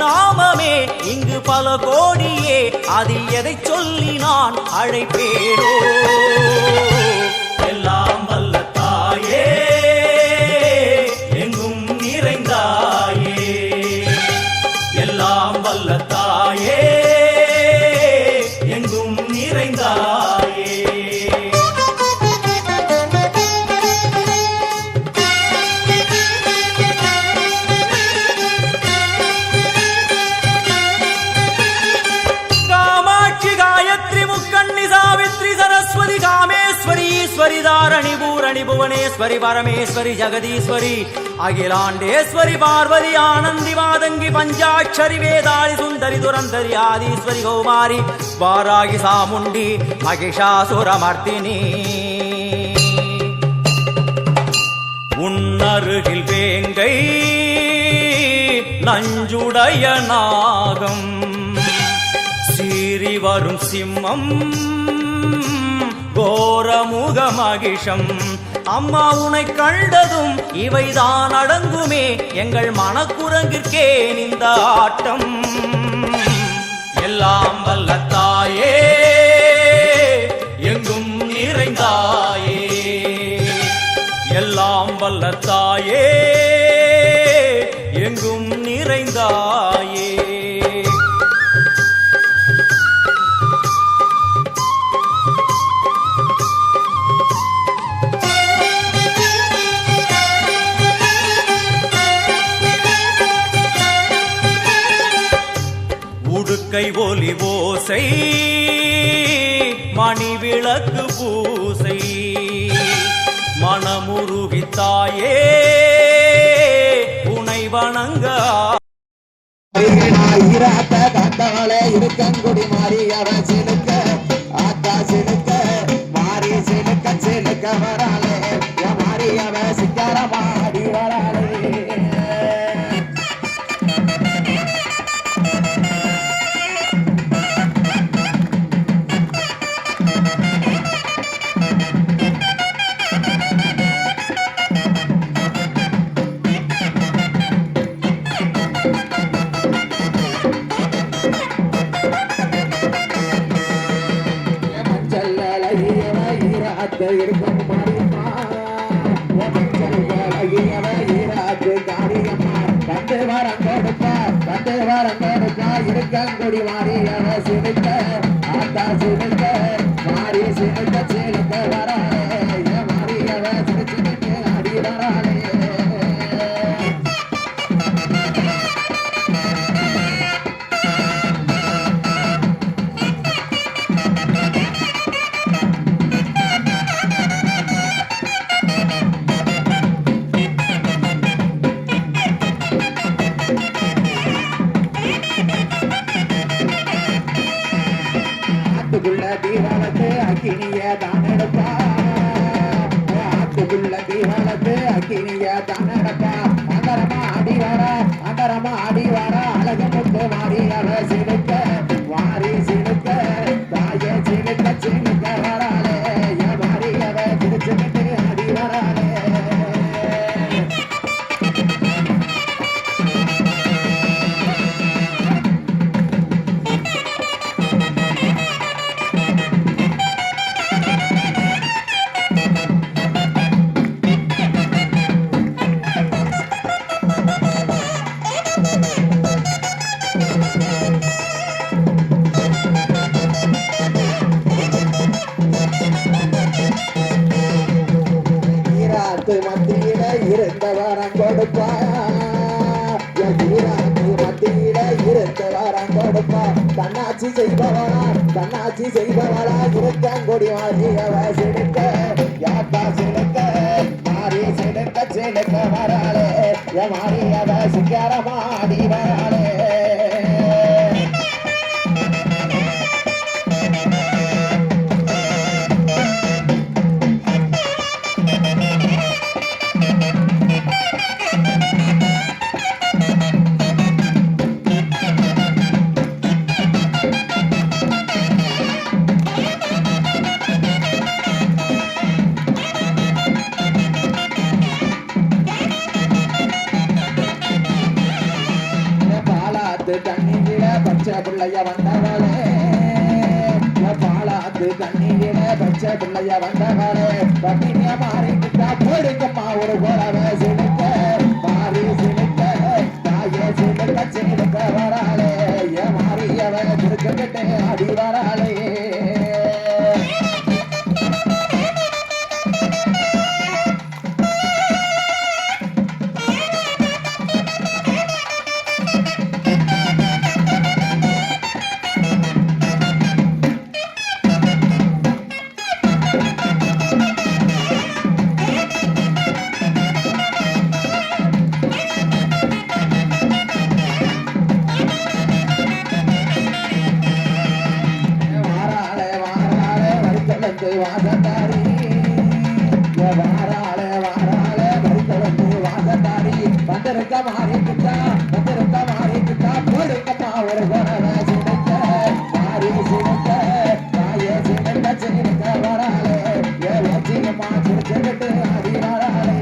திருநாமமே இங்கு பல கோடியே, அதில் எதை சொல்லி நான் அழைப்பேனோ? எல்லாம் வல்ல தாயே, எங்கும் நிறைந்தாயே, எல்லாம் வல்ல தாயே, எங்கும் நிறைந்தாயே. कामेश्वरी दारणि भूरणि भुवनेश्वरी परमेश्वरी जगदीश्वरी अखिलांडेश्वरी पार्वती आनंदी मादंगी पंचाक्षरी वेदाली सुंदरी दुरंधरी आदीश्वरी कौमारी वारागी सामुंडी महिषासुरमर्दिनी உன்னருகில் வேங்கை நஞ்சுடைய நாகம் சீறி வரும் சிம்மம் கோரமுக மகிஷம். அம்மா உனை கண்டதும் இவைதான் அடங்குமே, எங்கள் மனக்குரங்கிற்கே இந்த ஆட்டம். எல்லாம் வல்ல தாயே, எங்கும் நிறைந்தாயே, எல்லாம் வல்ல தாயே, எங்கும் நிறைந்தாயே. உடுக்கை ஒலி ஓசை மணி விளக்கு பூசை மனமுருகித்தாயே உனை வணங்க. இருக்கங்குடி மாறி அவன் சிலுக்க ஆத்தா சிலுக்க மாறி சிலுக்க சிலுக்க வராளே மாறி அவன் சிக்காரமாடி வராளே. இருக்கும் மாரியம்மா காரியம்மா பத்து வாரம் கொடுப்பா பத்து வாரம் கொடுப்பா இருக்கங்குடி மாரியவ சிலுக்க ஆத்தா சிலுக்க மாறி சிலுக்க சிலுக்க வராளே மாரியவ சிலுக்கு அடி வராளே. தீவாளத்து அக்கினிய தானடப்பா ஆத்துக்குள்ள தீவாளத்து அக்கினிய தானடப்பா அந்தரமா அடிவாரா அழகு முத்து மாறி அவ சிலுக்க மாறி சிலுக்க தாய சிலுக்க சிலுக்க வராளே மாறி அவ சிலுச்சுக்கிட்டு அடி வராளே. மத்தியில இருந்த வாரம் கொடுப்பா மத்தியில இருந்த வாரம் கொடுப்பா தன்னாட்சி செய்பவரா இருக்கங்கொடி மாறியவ சிலுக்க யாத்தா சிலுக்க மாறி சிலுக்க சிலுக்க வராளே மாறியவ சிக்காரமாடி வராளே. கண்ணியில பச்சை பிள்ளைய வந்தவளே பாலாத்து கண்ணியில பச்சை பிள்ளைய வந்தவளே பட்டினிய மாறிக்கிட்டா போடுங்கம்மா ஒரு குறவ சிலுக்க மாறி சிலுக்க தாயே சிலுக்க சிலுக்க வராளே ஏ மாறியவ திருக்கிட்டே அடி வராளே வாசத்தாரி வாராளே வாராளே பரித்தவந்து வாசத்தாரி வந்திருக்க மாறிக்கிட்டா போடுங்கம்மா ஒரு குறவ சிடுக்க மாறி சிடுக்க தாயே சிடுக்க சிடுக்க வராளே ஏ வச்சியம்மா சிரிச்சுக்கிட்டு அடி வராளே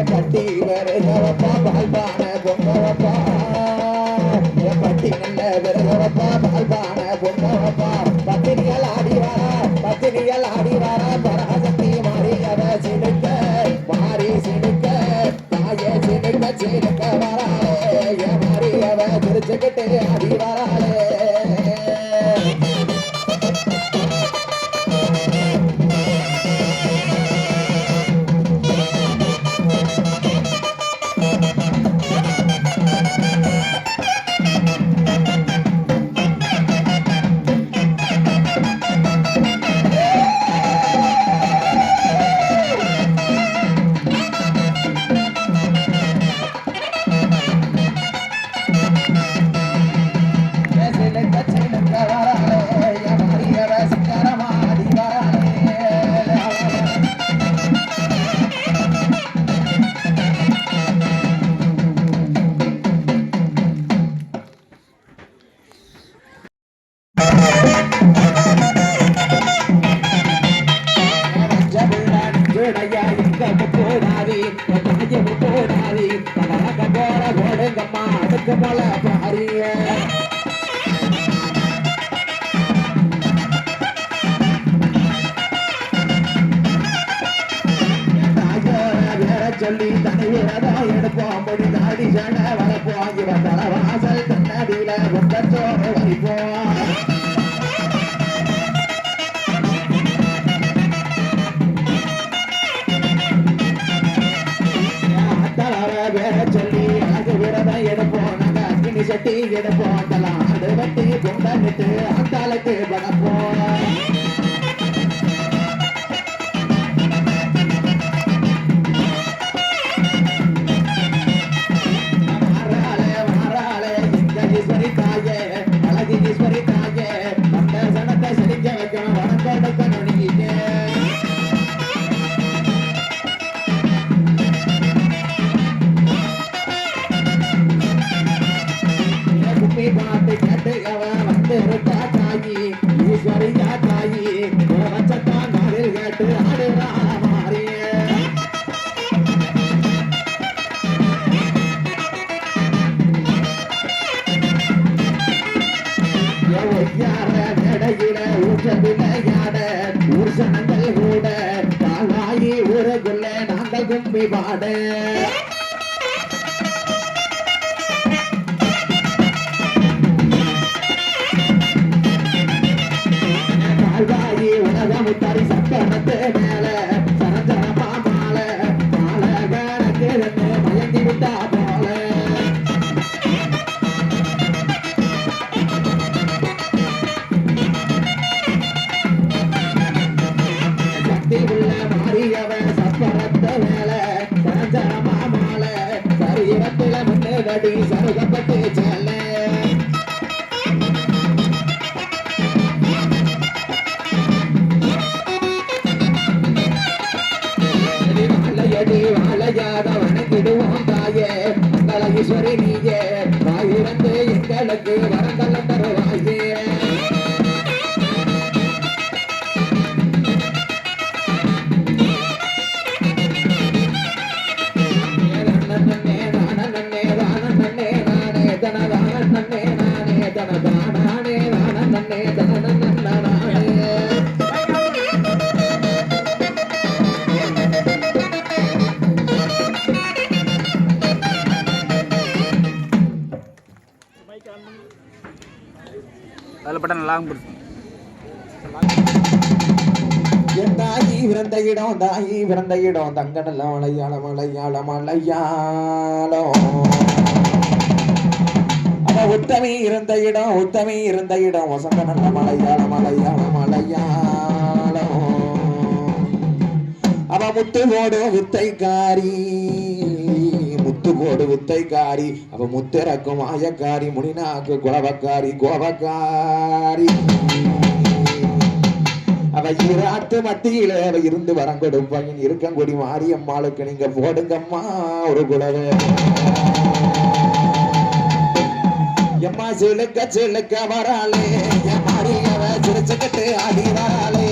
பட்டி விறகவப்பா பால்பான பொங்கவப்பா பட்டி நல்ல விறகவப்பா பால்பான பொங்கவப்பா பத்தினியல் ஆடி வர பராசக்தி மாறியவ சிலுக்க மாறி சிலுக்க தாயே சிலுக்க சிலுக்க வராளே மாறியவ திருச்சுக்கிட்டு அடி வராளே சொல்லி தனிவிரதா எடுப்போம் முடி தாடி சட வளப்போம் இவ தலவாசல் கண்ணடியில முக்கச்சோறு வைப்போம் சொல்லி அழகு விரதம் எடுப்போம் நாங்க அக்னி சட்டி எடுப்போம் தலாம் அது வட்டி குண்டனிட்டு அத்தாளுக்கு படப்போம் நாங்கள் கும்பி பாட கால்வாயி உலகமுத்தாரி சக்கரத்து மேல சரஞ்சரமா மால மால கணக்கு மயங்கி விட்டா போல சக்தி உள்ள மாறியவ சக்கரத்து மேல சரஞ்சரமா மால சரீரத்தில முன்னேறி சருகப்பட்டு மக்களுக்கு வரங்கள் தருவாயே அதில் பட்ட நல்லா என் தாயி பிறந்த இடம் தாயி பிறந்த இடம் தங்க நல்ல மலையாள மலையாள மலையாளம் அவ உத்தமி இருந்த இடம் உத்தமி இருந்த இடம் வசந்த நல்ல மலையாள மலையாள மலையாளம் அவ முத்து கோடு வித்தைக்காரி முத்து கோடு வித்தைக்காரி அவ முத்திறக்கும் ஆயக்காரி முனிநாக்கு குலவக்காரி கோபக்காரி அவ இராத்து மத்தியில அவ இருந்து வரம் கொடுப்பையின் இருக்கங்கொடி மாரியம்மாளுக்கு நீங்க போடுங்கம்மா ஒரு குலவே எம்மா சிலுக்க சிலுக்க வராளே என் மாரியவ சிரிச்சுக்கிட்டு ஆடி வராளே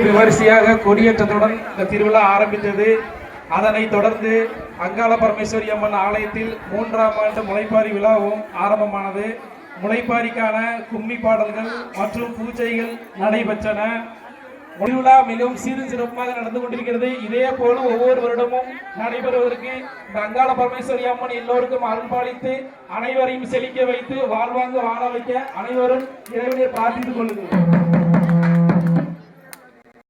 விமரிசையாக கொடியேற்றத்துடன் இந்த திருவிழா ஆரம்பித்தது. அதனைத் தொடர்ந்து அங்காள பரமேஸ்வரி அம்மன் ஆலயத்தில் 3ஆம் ஆண்டு முளைப்பாரி விழாவும் ஆரம்பமானது. முளைப்பாரிக்கான கும்மி பாடல்கள் மற்றும் பூஜைகள் நடைபெற்றன. திருவிழா மிகவும் சீரும் சிறப்பாக நடந்து கொண்டிருக்கிறது. இதே போல ஒவ்வொரு வருடமும் நடைபெறுவதற்கு இந்த அங்காள பரமேஸ்வரி அம்மன் எல்லோருக்கும் அருள்பாலித்து அனைவரையும் செழிக்க வைத்து வாழ்வாங்க வாழ வைக்க அனைவரும் இறைவனை பிரார்த்தித்துக் கொள்ளுங்கள்.